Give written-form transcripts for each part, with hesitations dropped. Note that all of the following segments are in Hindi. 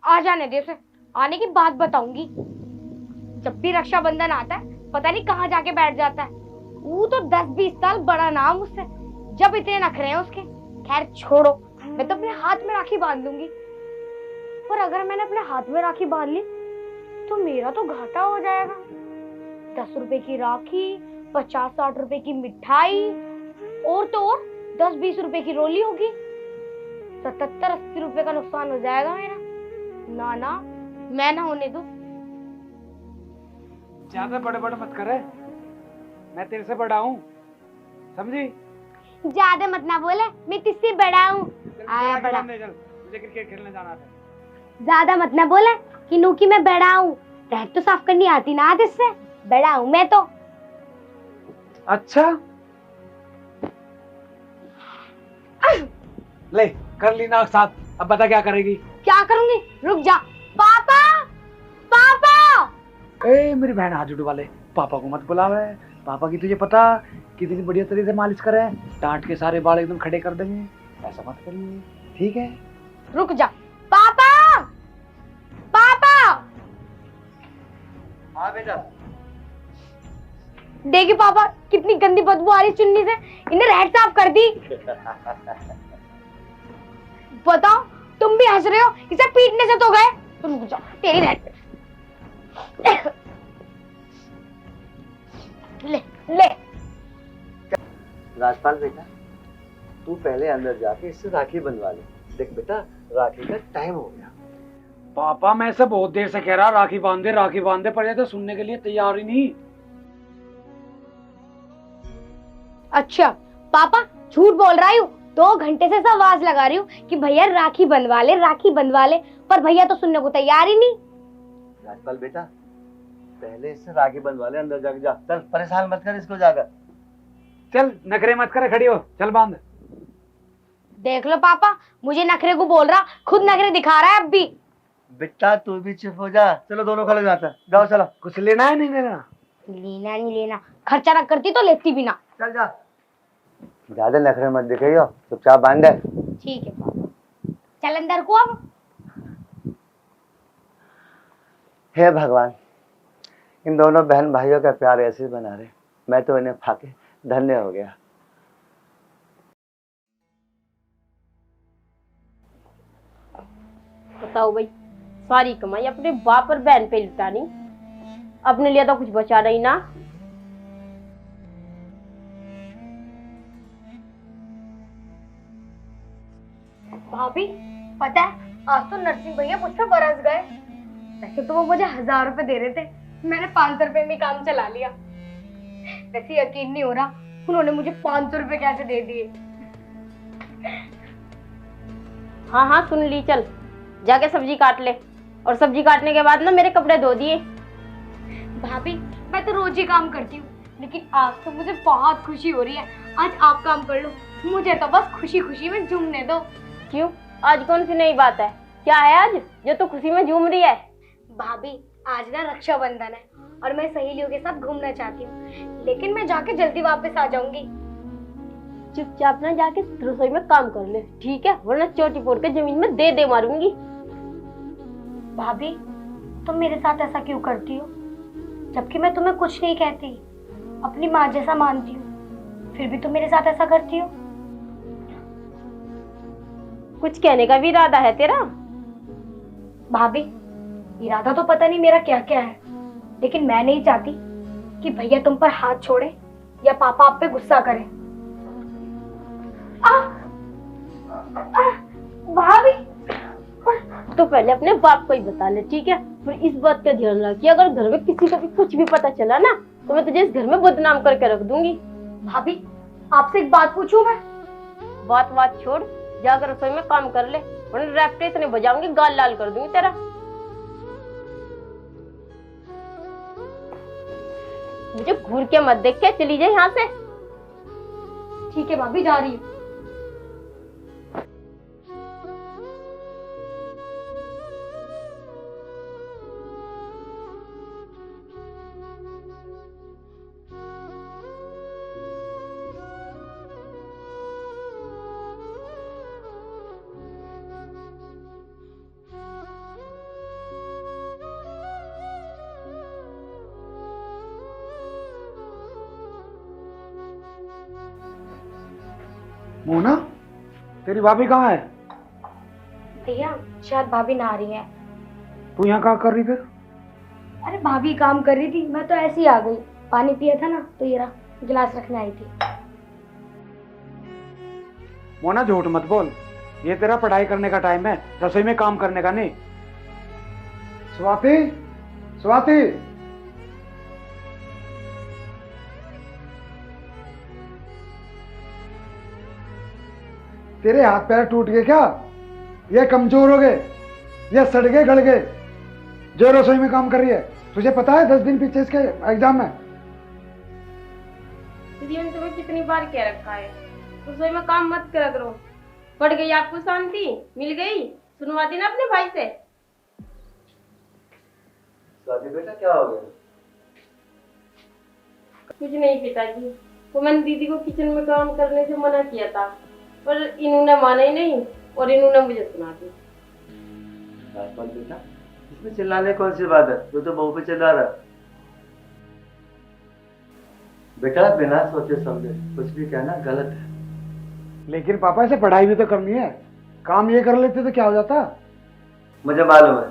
आ जाने दे उसे, आने की बात बताऊंगी। जब भी रक्षाबंधन आता है पता नहीं कहाँ जाके बैठ जाता है। वो तो 10-20 साल बड़ा नाम उससे, जब इतने नखरे हैं उसके। खैर छोड़ो, मैं तो अपने हाथ में राखी बांध लूंगी। पर अगर मैंने अपने हाथ में राखी बांध ली तो मेरा तो घाटा हो जाएगा। 10 रुपए की राखी, 50-60 रुपए की मिठाई, और तो और 10-20 रुपए की रोली होगी। 77-80 रुपए का नुकसान हो जाएगा मेरा। ना ना, मैं ना होने दूं। ज्यादा बड़े बड़े मत करे, मैं तेरे से बड़ा हूँ, समझी? ज्यादा मत ना बोले, मैं तुझसे बड़ा हूँ। आया बड़ा। चल, मुझे क्रिकेट खेलने जाना था। ज्यादा मत ना बोले कि नू की मैं बड़ा हूँ। रैक तो साफ करनी आती ना इससे, बड़ा हूँ मैं तो। अच्छा, ले कर ली ना साथ, अब बता क्या करेगी? क्या करूंगी, रुक जा। पापा, पापा। ए मेरी बहन हाथ जुड़वा ले, पापा को मत बुलावे। पापा की तुझे पता कितनी बढ़िया तरीके से मालिश करे, डांट के सारे बाल एकदम खड़े कर देंगे। ऐसा मत करिए, ठीक है? रुक जा। पापा, पापा। हाँ बेटा। देखिए पापा, कितनी गंदी बदबू आ रही चुन्नी से। इन्हें रैट साफ कर दी। बताओ, तुम भी हंस रहे हो, इसे पीटने से तो गए। रुक जा, तेरी रैट। ले ले। राजपाल बेटा, तू पहले अंदर जाके इससे राखी बनवा ले। देख बेटा, राखी का टाइम हो गया। पापा मैं इसे बहुत देर से कह रहा राखी बांध दे, पर ये तो सुनने के लिए तैयार ही नहीं। अच्छा पापा, झूठ बोल रहा हूँ। 2 घंटे से आवाज लगा रही हूँ कि भैया राखी बनवा ले, राखी बनवा ले, पर भैया तो सुनने को तैयार ही नहीं। राजपाल बेटा, पहले इससे राखी बनवा ले, अंदर जाके जा। चल, परेशान मत कर इसको जाकर। चल नखरे मत करे, खड़ी हो, चल बांध। देख लो पापा, मुझे नखरे को बोल रहा, खुद नखरे दिखा रहा है अब भी। बेटा तू भी चुप हो जा। चलो दोनों खड़े जाते हैं, जाओ चलो। कुछ लेना है नहीं लेना? लेना नहीं लेना, खर्चा ना करती तो लेती भी ना। चल जा। ज्यादा नखरे मत दिखाइयो, चुपचाप बांध दे। ठीक है पापा, चल अंदर को अब। हे भगवान, इन दोनों बहन भाइयों का प्यार ऐसे ही बना रहे। मैं तो इन्हें पाके धन्य हो गया। बताओ भाई, सारी कमाई अपने बाप और बहन पे लुटानी, अपने लिए तो कुछ बचा नहीं ना। भाभी, पता है आज तो नरसिंह भैया मुझ पे बरस गए। वैसे तो वो मुझे 1000 रुपए दे रहे थे, मैंने 500 रुपए में काम चला लिया। वैसे यकीन नहीं हो रहा उन्होंने मुझे 500 रुपए कैसे दे दिए। हाँ हाँ सुन ली, चल जाके सब्जी काट ले, और सब्जी काटने के बाद ना मेरे कपड़े धो दिए। भाभी, मैं तो रोज ही काम करती हूँ, लेकिन आज तो मुझे बहुत खुशी हो रही है। आज आप काम कर लो, मुझे तो बस खुशी खुशी में झूमने दो। क्यों, आज कौन सी नई बात है? क्या है आज जो तू खुशी में झूम रही है? भाभी, आज ना रक्षाबंधन है और मैं सहेलियों के साथ घूमना चाहती हूँ, लेकिन मैं जाके जल्दी वापस आ जाऊंगी। चुपचाप ना जाके रसोई में काम कर ले, ठीक है? वरना चोटी फोड़ के जमीन में दे दे मारूंगी। भाभी, तुम मेरे साथ ऐसा क्यों करती हो? जबकि मैं तुम्हें कुछ नहीं कहती, अपनी माँ जैसा मानती हूँ, फिर भी तुम मेरे साथ ऐसा करती हो। कुछ कहने का भी इरादा है तेरा? भाभी, इरादा तो पता नहीं मेरा क्या क्या है, लेकिन मैं नहीं चाहती कि भैया तुम पर हाथ छोड़े या पापा आप पे गुस्सा करें। भाभी, तो पहले अपने बाप को ही बता ले, ठीक है? फिर इस बात का ध्यान रख कि अगर घर में किसी को भी कुछ भी पता चला ना, तो मैं तुझे इस घर में बदनाम करके रख दूंगी। भाभी, आपसे एक बात पूछूं मैं? बात छोड़, जाकर रसोई में काम कर ले, वरना रैपटे इतने बजाऊंगी गाल लाल कर दूंगी तेरा। मुझे घूर के मत देख के चली जाए यहाँ से। ठीक है भाभी, जा रही हूँ। मोना, तेरी भाभी कहाँ है? भैया शायद भाभी नहा रही है। तू यहाँ क्या कर रही फिर? अरे भाभी काम कर रही थी, मैं तो ऐसे ही आ गई। पानी पिया था ना तो ये रहा, गिलास रखने आई थी। मोना झूठ मत बोल, ये तेरा पढ़ाई करने का टाइम है, रसोई में काम करने का नहीं। स्वाति, स्वाति, तेरे हाथ पैर टूट गए क्या? ये कमजोर हो गए, ये सड़ गए गल गए, जो रसोई में काम कर रही है? तुझे पता है 10 दिन पीछे इसके एग्जाम है। दीदी मैंने तुम्हें कितनी बार कह रखा है रसोई में काम मत करा करो। पड़ गई आपको शांति, मिल गई, सुनवा दी ना अपने भाई से। स्वाति बेटा क्या हो गया? कुछ नहीं पिताजी, वो मैंने दीदी को किचन में काम करने से मना किया था, पर इन्होंने माना ही नहीं और इन्होंने मुझे सुना दी। राजपाल बेटा, इसमें चिल्लाने कौन सी बात है? तू तो बहू पे चिल्ला रहा। बेटा बिना सोचे समझे कुछ भी कहना गलत है। लेकिन पापा इसे पढ़ाई भी तो करनी है, काम ये कर लेते तो क्या हो जाता? मुझे मालूम है,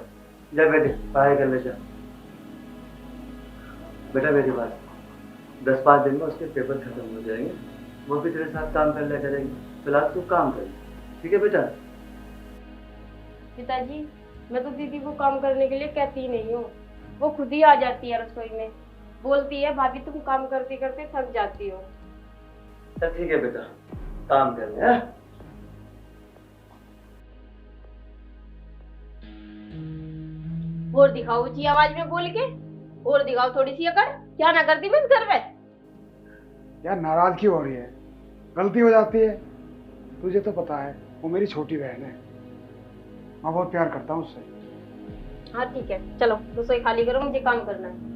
जा बेटे पढ़ाई कर ले जा। बेटा मेरी बात, 10-5 दिन में उसके पेपर खत्म हो जाएंगे, वो भी तेरे साथ काम कर लिया करेंगे। फिलहाल तू काम कर, ठीक है बेटा? पिताजी मैं तो दीदी को काम करने के लिए कहती ही नहीं हूँ, वो खुद ही आ जाती है रसोई में, बोलती है भाभी तुम काम करते करते थक जाती हो। चल ठीक है बेटा, काम कर ले। और दिखाओ ऊंची आवाज में बोल के, और दिखाओ थोड़ी सी अकड़, क्या ना करती मैं इस घर में। यार नाराज क्यों हो रही है? गलती हो जाती है, तुझे तो पता है वो मेरी छोटी बहन है, मैं बहुत प्यार करता हूँ उससे। हाँ ठीक है, चलो रसोई खाली करो, मुझे काम करना है।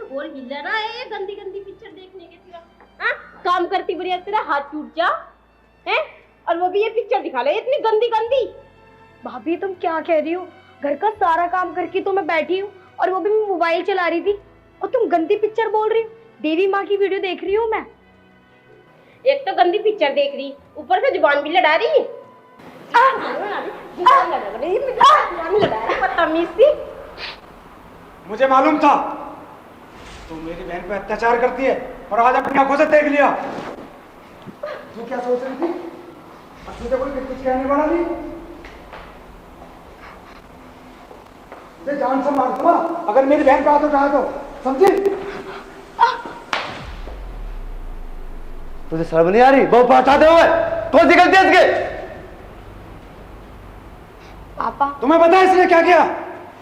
और हिला रहा है ये गंदी गंदी पिक्चर देखने के तेरा, हाँ? काम करती बढ़िया तेरा हाथ टूट जा है, और वो भी ये पिक्चर दिखा ले इतनी गंदी गंदी। भाभी तुम क्या कह रही हो? घर का सारा काम करके तो मैं बैठी हूँ और वो भी मैं मोबाइल चला रही थी और तुम गंदी पिक्चर बोल रही हो? देवी माँ की वीडियो देख रही हूँ मैं। एक तो गंदी पिक्चर देख रही, ऊपर से जुबान भी लड़ा रही। बदतमीज सी। मुझे मालूम था तू मेरी बहन पे अत्याचार करती है और आज अपनी आंखों से देख लिया। तू क्या सोच रही थी? तुझे कोई कुछ कहने वाला नहीं, तुझे जान से मार दूंगा अगर मेरी बहन पे हाथ उठाया तो, समझी? तुझे शर्म नहीं आ रही बहू पे उठाते हुए? कौन सी गलती है इसके? पापा तुम्हें पता है इसने क्या किया?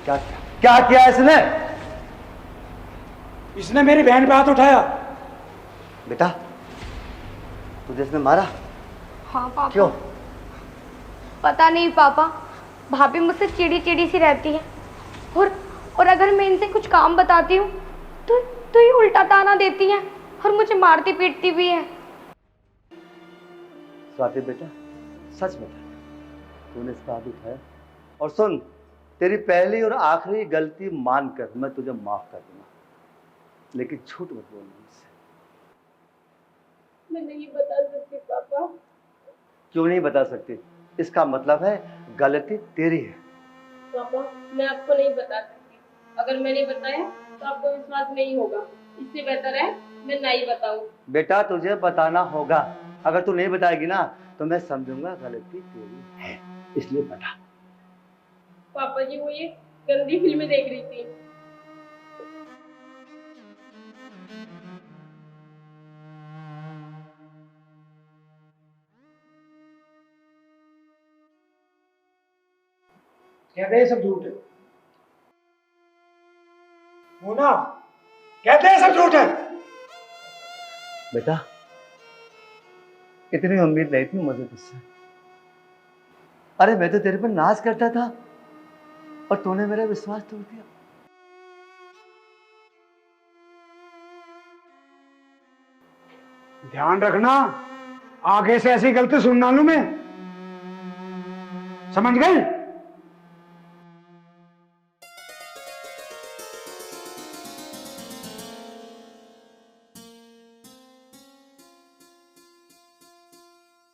क्या क्या किया इसने? इसने मेरी बहन पे हाथ उठाया। बेटा तुझे इसने मारा? हाँ पापा। क्यों? पता नहीं पापा, भाभी मुझसे चिड़ी चिड़ी सी रहती है और अगर मैं इनसे कुछ काम बताती हूँ तो ये उल्टा ताना देती है और मुझे मारती पीटती भी है। स्वाति बेटा सच बता, तूने इसका हाथ उठाया? और सुन, तेरी पहली और आखिरी गलती मानकर मैं तुझे माफ कर दूंगा, लेकिन झूठ मत बोलना मुझसे। मैं नहीं बता सकती पापा। क्यों नहीं बता सकती? इसका मतलब है गलती तेरी है। पापा मैं आपको नहीं बता सकती, अगर मैंने बताया तो आपको विश्वास नहीं होगा, इससे बेहतर है मैं नहीं बताऊं। बेटा तुझे बताना होगा, अगर तू नहीं बताएगी ना तो मैं समझूंगा गलती तेरी है, इसलिए बता। पापा जी वो ये गंदी फिल्में देख रही थी। कहते हैं ये सब झूठ है। मोना, कहते हैं सब झूठ है। बेटा, इतनी उम्मीद नहीं थी मुझे तुझसे। अरे मैं तो तेरे पर नाज करता था और तूने मेरा विश्वास तोड़ दिया। ध्यान रखना, आगे से ऐसी गलती सुन ना लूं मैं, समझ गई?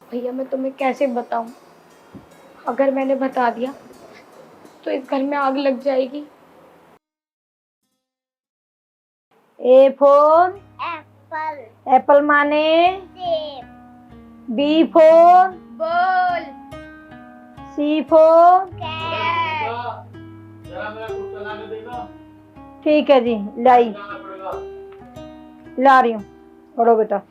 भैया मैं तुम्हें कैसे बताऊं? अगर मैंने बता दिया तो इस घर में आग लग जाएगी। A for Apple. एप्पल माने सेब। B for ball. C for cat. ठीक है जी, लाई ला रही हूँ। पढ़ो बेटा।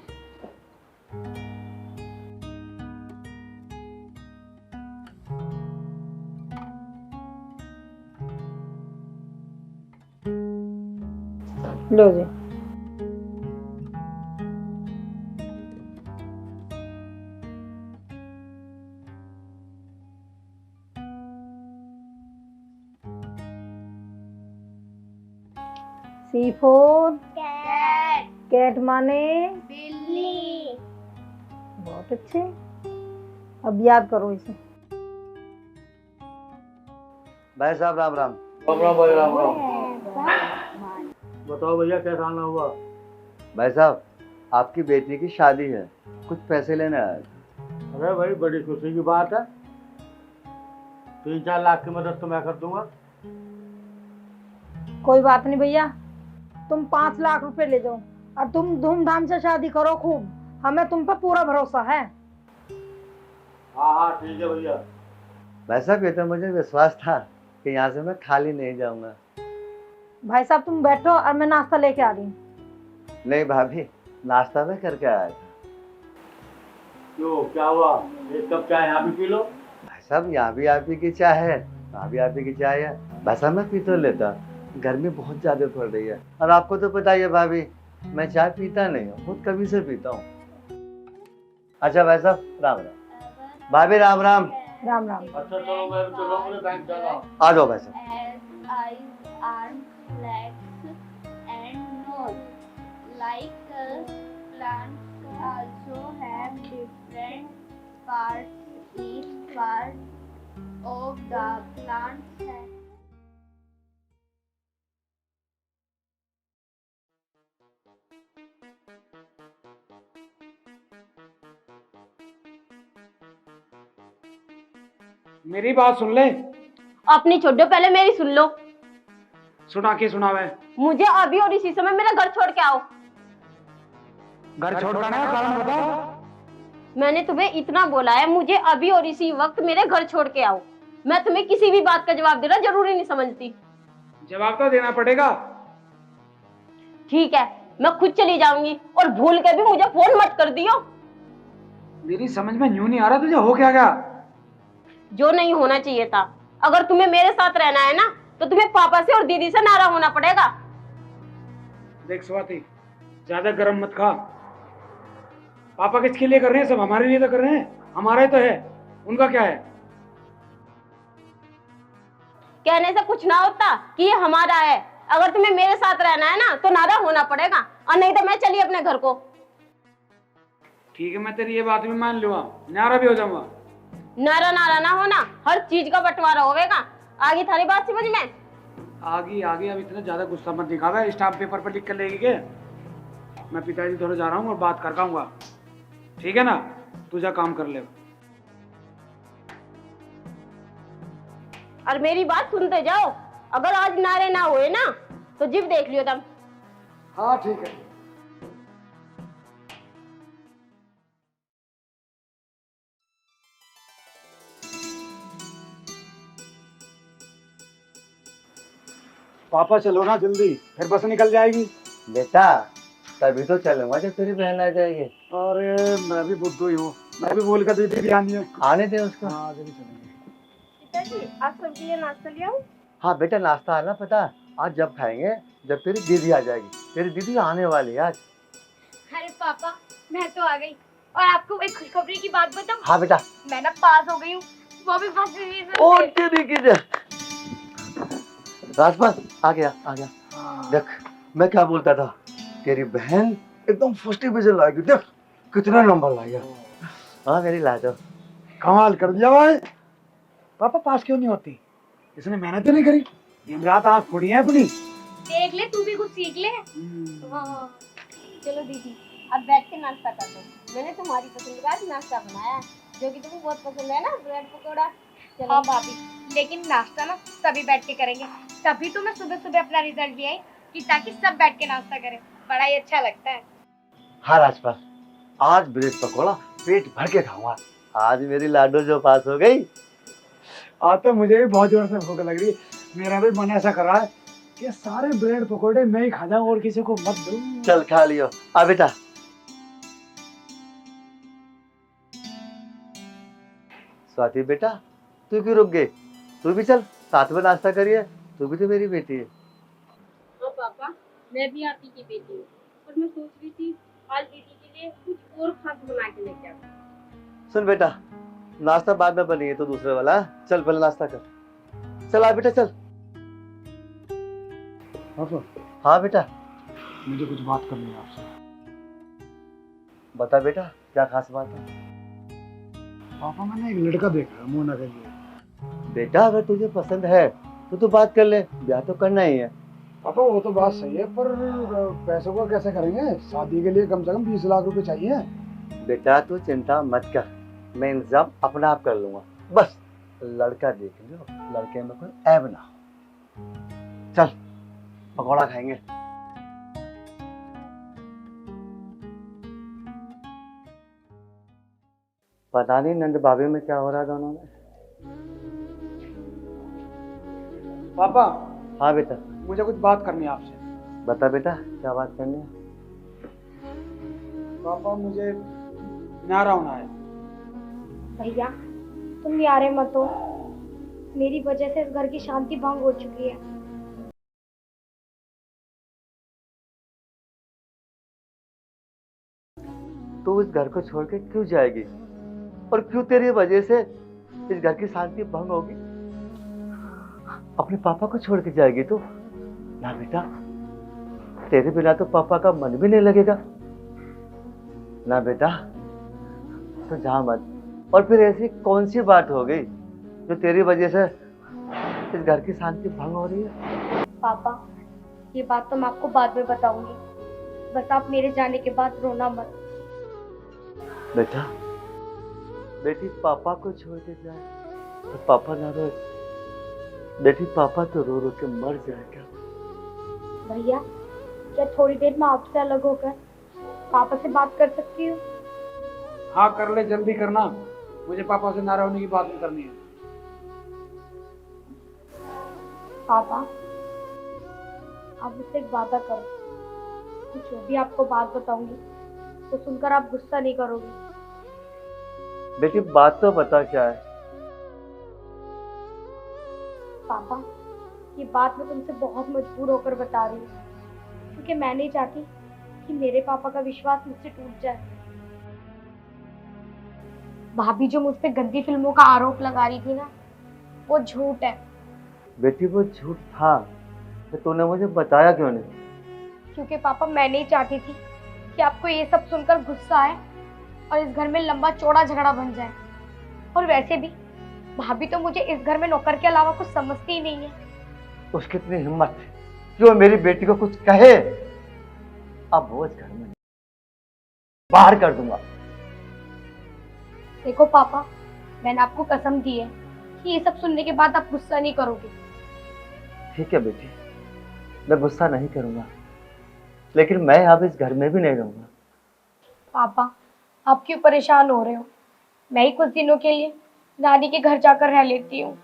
लो जी। C for cat. कैट माने बिल्ली। बहुत अच्छे। अब याद करो इसे। भाई साहब राम राम। राम राम भाई, राम राम। बताओ भैया क्या खाना हुआ? भाई साहब, आपकी बेटी की शादी है, कुछ पैसे लेने आया था। अरे भाई बड़ी खुशी की बात है। 3-4 लाख की मदद तो मैं कर दूंगा। कोई बात नहीं भैया, तुम 5 लाख रुपए ले जाओ और तुम धूमधाम से शादी करो खूब। हमें तुम पर पूरा भरोसा है। हाँ हाँ ठीक है भैया। भाई साहब, ये तो मुझे विश्वास था कि यहाँ से मैं खाली नहीं जाऊंगा। भाई साहब तुम बैठो और मैं नाश्ता लेके आ रही हूँ। नहीं भाभी, नाश्ता मैं करके आया था। क्यों, क्या हुआ? एक कप चाय यहाँ भी पी लो। भाई साहब, यहाँ भी आप ही की चाय है, वहाँ भी आप ही की चाय है। भाई साहब मैं पी तो लेता, गर्मी बहुत ज्यादा पड़ रही है और आपको तो पता ही है भाभी, मैं चाय पीता नहीं हूँ, बहुत कभी से पीता हूँ। अच्छा भाई साहब राम राम। भाभी राम राम। राम राम। अच्छा चलो मैं भी चलो, मुझे बैंक जाना। आ जाओ भाई साहब। As eyes, arms, legs, and nose. Like plants also have different parts. Each part of the plant has मेरी बात सुन ले। अपनी छोड़ो, पहले मेरी सुन लो। सुना के सुनावे। मुझे अभी और इसी समय मेरा घर छोड़ के आओ। घर छोड़ना है, कारण बता। मैंने तुम्हें इतना बोला है, मुझे अभी और इसी वक्त मेरे घर छोड़ के आओ। मैं तुम्हें किसी भी बात का जवाब देना जरूरी नहीं समझती। जवाब तो देना पड़ेगा। ठीक है, मैं खुद चली जाऊंगी और भूल के भी मुझे फोन मत कर दियो। मेरी समझ में यूं नहीं आ रहा तुझे हो क्या गया। जो नहीं होना चाहिए था। अगर तुम्हें मेरे साथ रहना है ना, तो तुम्हें पापा से और दीदी से नाराज होना पड़ेगा। देख स्वाति, ज्यादा गरम मत खा। पापा किसके लिए कर रहे हैं? सब हमारे लिए तो कर रहे हैं। हमारा ही तो है, उनका क्या है? कहने से कुछ ना होता कि ये हमारा है। अगर तुम्हें मेरे साथ रहना है ना, तो नाराज होना पड़ेगा, और नहीं तो मैं चली अपने घर को। ठीक है, मैं तेरी ये बात भी मान लूंगा, नारा भी हो जाऊंगा। नारा नारा ना होना, हर चीज का बंटवारा होगा। आगे थारी बात समझ में? आगे आगे, अब इतना ज्यादा गुस्सा मत दिखावा। स्टाम्प पेपर पर लिख कर लेगी के? मैं पिताजी थोड़ा जा रहा हूँ और बात कर आऊंगा, ठीक है ना? तुझा काम कर ले। और मेरी बात सुनते जाओ। अगर आज नारे ना हुए ना, तो जिब देख लियो तुम। हाँ ठीक है। पापा चलो ना जल्दी, फिर बस निकल जाएगी। बेटा तभी तो चलूंगा जब तेरी बहन आ जाएगी। अरे मैं भी बुद्धू ही हूँ, मैं भी बोल कर दीदी भी आनी है। आने दे उसको। हाँ जल्दी चलेंगे। पिताजी आज सबके लिए नाश्ता ले आऊं? हाँ बेटा, नाश्ता आना पता आज जब खाएंगे जब तेरी दीदी आ जाएगी। तेरी दीदी आने वाली है आज। अरे पापा, मैं तो आ गई। और आपको एक खुशखबरी की बात बताऊं? हाँ बेटा। मैं ना पास हो गई हूँ, वो भी फर्स्ट डिवीजन और से। तेरी की जय। राजपाल आ गया आ गया। देख मैं क्या बोलता था, तेरी बहन एकदम फर्स्ट डिवीजन लाएगी। देख कितने नंबर लाएगा। हाँ मेरी लाडो। कमाल कर दिया भाई। पापा पास क्यों नहीं होती? इसने मेहनत ही नहीं करी, दिन रात आँख फोड़ी है अपनी। देख ले, तू भी कुछ सीख ले। हाँ। चलो दीदी अब बैठ के नाश्ता कर लो। मैंने तुम्हारी पसंद का आज नाश्ता बनाया है, जो कि तुम्हें बहुत पसंद है ना, ब्रेड पकौड़ा। चलो हाँ भाभी, लेकिन नाश्ता ना सभी बैठ के करेंगे। तभी तो मैं सुबह सुबह अपना रिजल्ट भी आई कि ताकि सब बैठ के नाश्ता करें। बड़ा ही अच्छा लगता है। हाँ राजपाल, आज ब्रेड पकौड़ा पेट भर के खाऊंगा। आज मेरी लाडो जो पास हो गई। आज तो मुझे भी बहुत जोर से भूख लग रही है। मेरा भी मन ऐसा कर रहा है कि सारे ब्रेड पकौड़े मैं ही खा जाऊं और किसी को मत दूं। चल खा लियो। आ बेटा। स्वाति बेटा, तू क्यों रुक गई? तू भी चल साथ में नाश्ता करिए। तू भी तो मेरी बेटी है। हाँ पापा, मैं भी आपकी की बेटी हूँ, और मैं सोच रही थी आज दीदी के लिए कुछ और खास बना के लेके आऊँ। सुन बेटा, नाश्ता बाद में बनिए तो दूसरे वाला। चल पहले नाश्ता कर। चल आ बेटा चल। पापा हाँ बेटा। मुझे कुछ बात करनी है आपसे। बता बेटा, क्या खास बात है? पापा मैंने एक लड़का देखा है मोना के लिए। बेटा अगर तुझे पसंद है तो तू बात कर ले, ब्याह तो करना ही है। पापा वो तो बात सही है, पर पैसों को कैसे करेंगे? शादी के लिए कम से कम 20 लाख रुपए चाहिए। बेटा तू चिंता मत कर, मैं इंतजाम अपना आप कर लूंगा। बस लड़का देख लो, लड़के में कोई ऐब ना हो। चल पकौड़ा खाएंगे। पता नहीं नंद भाभी में क्या हो रहा है दोनों में। पापा हाँ बेटा। मुझे कुछ बात करनी है आपसे। बता बेटा, क्या बात करनी है? पापा मुझे न्यारा होना है। भैया, तुम यारे मत हो। मेरी वजह से इस घर की शांति भंग हो चुकी है। तू इस घर को छोड़ के क्यों जाएगी, और क्यों तेरी वजह से इस घर की शांति भंग होगी? अपने पापा को छोड़ के जाएगी तू? ना बेटा, तेरे बिना तो पापा का मन भी नहीं लगेगा। ना बेटा, तो जा मत। और फिर ऐसी कौन सी बात हो गई जो तेरी वजह से इस घर की शांति भंग हो रही है? पापा, ये बात तो मैं आपको बाद में बताऊंगी। बस आप मेरे जाने के बाद रोना मत। बेटा, बेटी पापा को छोड़ के जाए तो पापा ना रोए। बेटी पापा तो रो रो के मर जाएगा। भैया, क्या थोड़ी देर में आपसे अलग होकर पापा से बात कर सकती हूँ? हाँ कर ले, जल्दी करना। मुझे पापा से नाराज होने की बात नहीं करनी है। पापा, आप मुझसे एक वादा करो कि जो भी आपको बात बताऊंगी तो सुनकर आप गुस्सा नहीं करोगे। बेटी बात तो बता क्या है? पापा, ये बात मैं तुमसे बहुत मजबूर होकर बता रही हूँ, क्योंकि मैं नहीं चाहती कि मेरे पापा का विश्वास मुझसे टूट जाए। भाभी जो मुझ पे गंदी फिल्मों का आरोप लगा रही थी ना, वो झूठ है। बेटी वो झूठ था तो तूने मुझे बताया क्यों नहीं? क्योंकि पापा मैं नहीं चाहती थी कि आपको ये सब सुनकर गुस्सा आए और इस घर में लंबा चौड़ा झगड़ा बन जाए। और वैसे भी भाभी तो मुझे इस घर में नौकर के अलावा कुछ समझती ही नहीं है। उसकी इतनी हिम्मत है कि वो मेरी बेटी को कुछ कहे? अब वो इस घर में बाहर कर दूंगा। देखो पापा, मैंने आपको कसम दी है कि ये सब सुनने के बाद आप गुस्सा नहीं करोगे। ठीक है बेटी, मैं गुस्सा नहीं करूंगा, लेकिन मैं अब इस घर में भी नहीं रहूंगा। पापा, आप क्यों परेशान हो रहे हो? मैं ही कुछ दिनों के लिए नानी के घर जाकर रह लेती हूँ।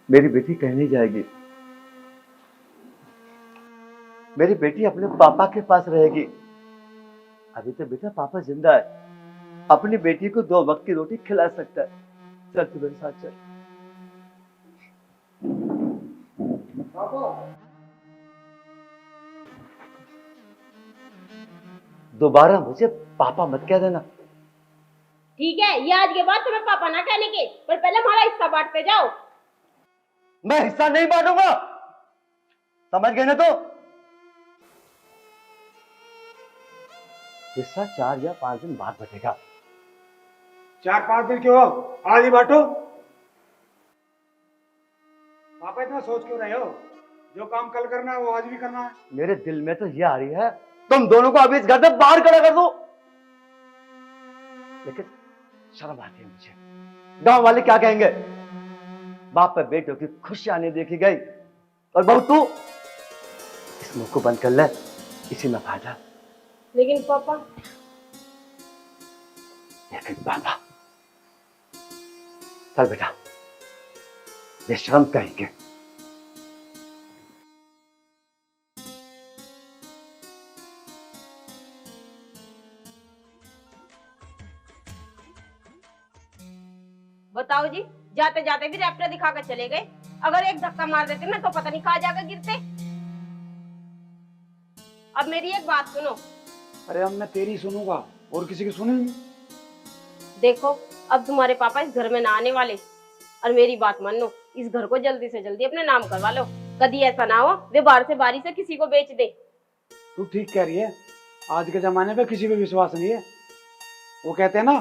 मेरी बेटी कहीं नहीं जाएगी। मेरी बेटी अपने पापा के पास रहेगी। अभी तो बेटा पापा जिंदा है, अपनी बेटी को 2 वक्त की रोटी खिला सकता है। चल तू मेरे साथ चल। दोबारा मुझे पापा मत कह देना। ठीक है, ये आज के बाद तुम्हें पापा ना कहने के, पर पहले हमारा हिस्सा बांटते जाओ। मैं हिस्सा नहीं बांटूंगा, समझ गए ना? तो हिस्सा 4 या 5 दिन बाद बटेगा। 4-5 दिन क्यों, आज ही बांटो। पापा इतना सोच क्यों रहे हो? जो काम कल करना है वो आज भी करना है। मेरे दिल में तो ये आ रही है तुम दोनों को अभी इस घर से बाहर खड़ा कर दो, लेकिन शर्म आती है मुझे। गांव वाले क्या कहेंगे? बाप पे बेटों की खुशियां नहीं देखी गई, और बहू तू इस मुंह को बंद कर ले, इसी में फायदा। लेकिन पापा चल बेटा, बेशरम कहेंगे। बताओ जी, जाते जाते भी रैप्टर दिखाकर चले गए। अगर एक धक्का मार देते ना तो पता नहीं कहाँ जाकर गिरते। अब मेरी एक बात सुनो। अरे अब मैं तेरी सुनूंगा और किसी की सुनेंगी? देखो, अब तुम्हारे पापा इस घर में ना आने वाले, और मेरी बात मानो, इस घर को जल्दी से जल्दी अपने नाम करवा लो। कभी ऐसा ना हो वे बाहर से बारी से किसी को बेच दे। तू ठीक कह रही है, आज के जमाने पे किसी पे विश्वास नहीं है। वो कहते हैं ना,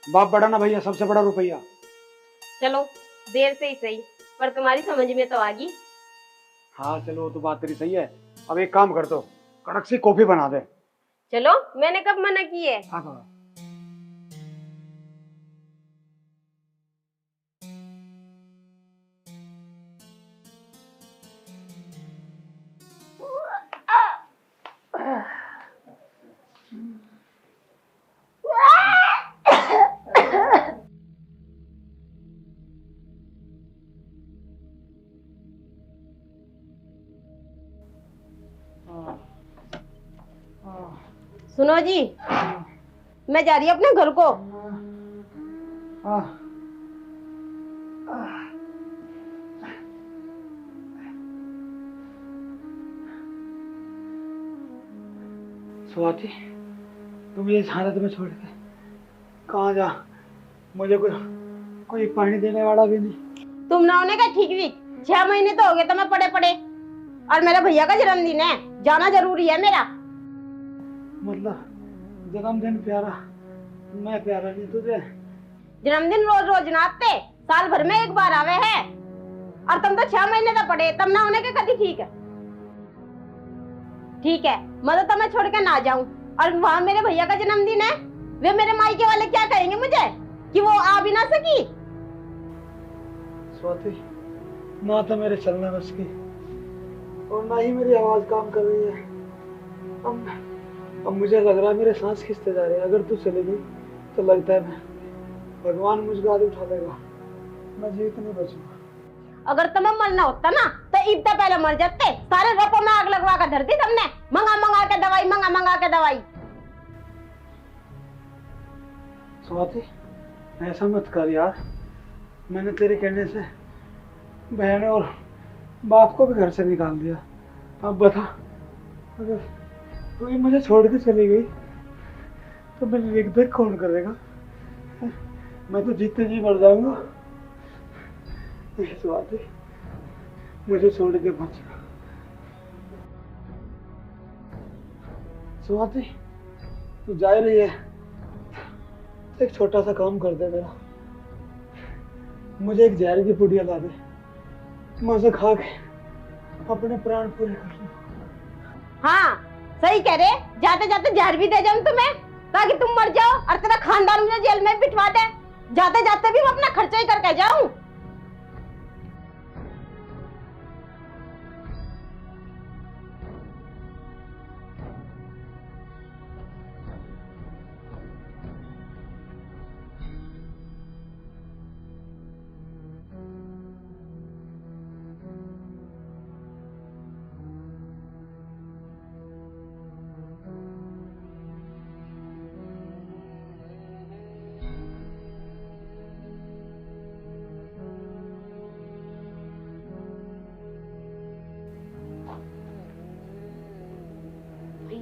बाप बड़ा ना भैया, सबसे बड़ा रुपया। चलो, देर से ही सही, पर तुम्हारी समझ में तो आ गई। हाँ चलो, वो तो बात तेरी सही है। अब एक काम कर दो, कड़क सी कॉफी बना दे। चलो, मैंने कब मना की है? हाँ हाँ। सुनो जी, मैं जा रही हूँ अपने घर को। स्वाति, तुम ये हालत में छोड़ के कहाँ जा? मुझे कोई पानी देने वाला भी नहीं। तुम ना होने का ठीक भी 6 महीने तो हो गए तुम्हें पड़े पड़े, और मेरा भैया का जन्मदिन है, जाना जरूरी है मेरा। मतलब जन्मदिन प्यारा, मैं प्यारा नहीं तुझे? जन्मदिन रोज रोज ना आते, साल भर में एक बार आवे है, और तुम तो 6 महीने तक पड़े, तब ना होने के कभी ठीक है। ठीक है, मैं तो तुम्हें छोड़ के ना जाऊं, और वहाँ मेरे भैया का जन्मदिन है, वे मेरे मायके वाले क्या कहेंगे मुझे कि वो आ भी ना सकी। स्वाति, ना तो मेरे चलने बस की और ना ही मेरी आवाज काम कर रही है। अब मुझे लग रहा है मेरे सांस खिंचते जा रहे हैं। अगर तू चली गई तो लगता है भगवान मुझको आज उठा लेगा, मैं जीवित नहीं बचूंगा। अगर तुम्हें मरना होता ना तो इतना पहले मर जाते। सारे रपों में आग लगवा कर धर दी तुमने, मंगा मंगा के दवाई, मंगा मंगा के दवाई। स्वाति, ऐसा मत कर यार। मैंने तेरे कहने से बहन और बाप को भी घर से निकाल दिया। अब बता, अगर तू ही मुझे छोड़ के चली गई तो मेरी लिख देख कौन करेगा? मैं तो जीते जी मर जाऊंगा। स्वाति, मुझे छोड़ के मत जा। स्वाति, तू जा रही है, एक छोटा सा काम कर दे मेरा। मुझे एक जहर की पुड़िया ला दे, मैं उसे खा के अपने प्राण पूरे कर लूं। हाँ सही कह रहे, जाते जाते जहर भी दे जाऊं तुम्हें ताकि तुम मर जाओ और तेरा खानदान मुझे जेल में बिठवा दे। जाते जाते भी मैं अपना खर्चा ही करके जाऊं।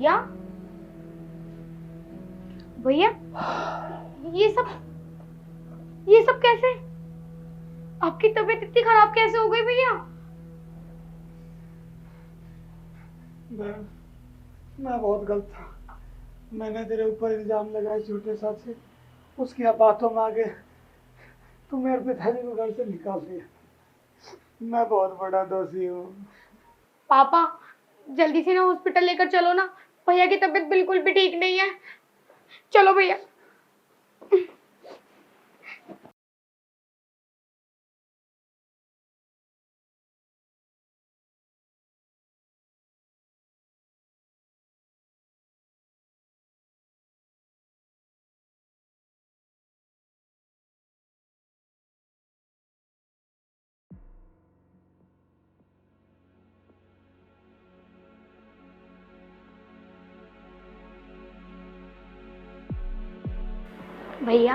भैया भैया ये सब कैसे? आपकी तबीयत इतनी खराब कैसे हो गई भैया? मैं बहुत गलत था। मैंने तेरे ऊपर इल्जाम लगाए झूठे साथ से, उसकी अब बातों में आगे तू मेरे पिताजी को घर से निकाल दिया। मैं बहुत बड़ा दोषी हूँ। पापा जल्दी से ना हॉस्पिटल लेकर चलो ना, भैया की तबीयत बिल्कुल भी ठीक नहीं है। चलो भैया। भैया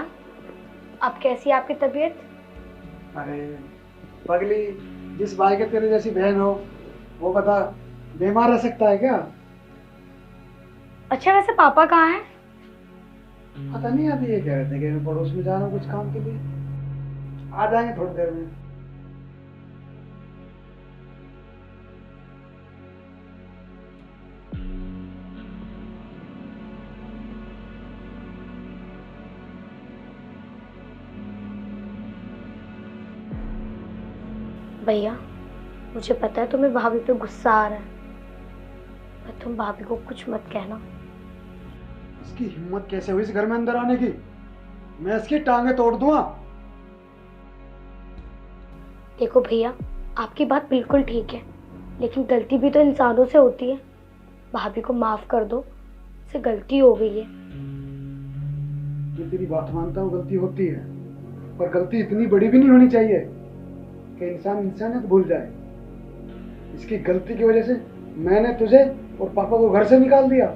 अब कैसी है आपकी तबीयत? अरे पगली, जिस भाई के तेरे जैसी बहन हो वो बता बीमार रह सकता है क्या? अच्छा वैसे पापा कहाँ हैं? पता नहीं, अभी ये कह रहे थे कि मैं पड़ोस में जा रहा हूँ कुछ काम के लिए, आ जाएंगे थोड़ी देर में। भैया मुझे पता है तुम्हें भाभी पे गुस्सा आ रहा है, पर तुम भाभी को कुछ मत कहना। इसकी हिम्मत कैसे हुई इस घर में अंदर आने की? मैं इसकी टांगे तोड़ दूंगा। देखो भैया आपकी बात बिल्कुल ठीक है, लेकिन गलती भी तो इंसानों से होती है। भाभी को माफ कर दो, से गलती हो गई है। मैं तेरी बात मानता हूँ, गलती होती है, पर गलती इतनी बड़ी भी नहीं होनी चाहिए कि इंसान इंसानियत भूल जाए। इसकी गलती की वजह से मैंने तुझे और पापा को घर से निकाल दिया।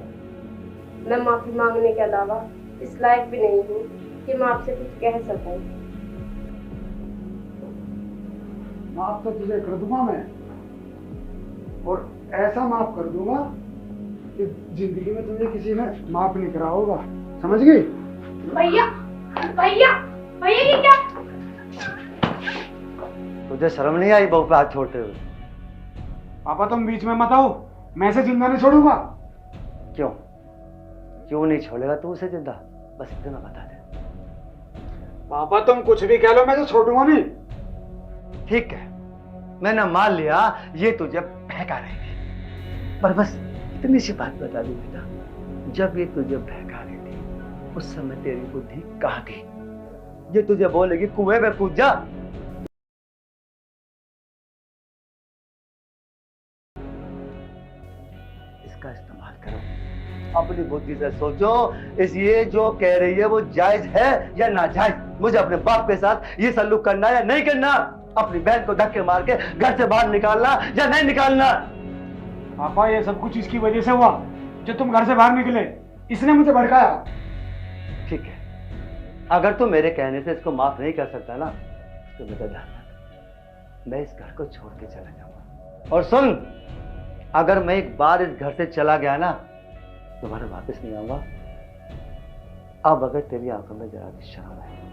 मैं माफी मांगने के अलावा इस लायक भी नहीं हूँ कि मैं आपसे कुछ कह सकूं। माफ तो तुझे कर दूंगा मैं, और ऐसा माफ कर दूंगा कि जिंदगी में तुझे किसी ने माफ नहीं करा होगा, समझ गई? भैया भैया भैया ये क्या? तुझे शर्म नहीं आई बहू पे हाथ छोड़ते हुए? पापा तुम बीच में मत आओ, मैं इसे जिंदा नहीं छोड़ूंगा। क्यों क्यों नहीं छोड़ेगा तू उसे जिंदा? बस इतना बता दे। पापा तुम कुछ भी कह लो, मैं इसे छोड़ूंगा नहीं। ठीक है, मैंने मान लिया ये तुझे बहका रही थी, पर बस इतनी सी बात बता दी बेटा, जब ये तुझे बहका रही थी उस समय तेरी बुद्धि कहाँ थी? ये तुझे बोलेगी कुएं में कूद जा, इसका इस्तेमाल करो। अपनी बुद्धि से सोचो, ये जो कह रही है वो जायज है या नाजायज? मुझे अपने बाप के साथ ये सलूक करना या नहीं करना? अपनी बहन को धक्के मार के घर से बाहर निकालना या नहीं निकालना? पापा ये सब कुछ इसकी वजह से हुआ, जो तुम घर से बाहर निकले, इसने मुझे भड़काया। ठीक है, अगर तू मेरे कहने से इसको माफ नहीं कर सकता ना, तो मेरा ध्यान रख, मैं इस घर को छोड़ के चला जाऊंगा। और सुन, अगर मैं एक बार इस घर से चला गया ना, दोबारा वापस नहीं आऊंगा। अब अगर तेरी आंखों में जरा भी शर्म है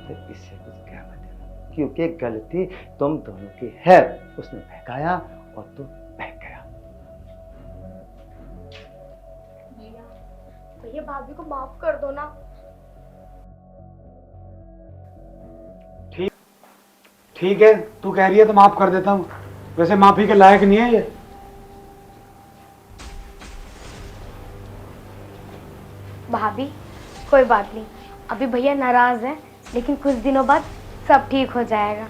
तो इससे कुछ कह मत देना, क्योंकि गलती तुम दोनों की है। उसने बहकाया और तू बहक गया। भैया भाभी को माफ कर दो ना। ठीक है, तू कह रही है तो माफ कर देता हूँ, वैसे माफी के लायक नहीं है ये। भाभी कोई बात नहीं, अभी भैया नाराज है, लेकिन कुछ दिनों बाद सब ठीक हो जाएगा।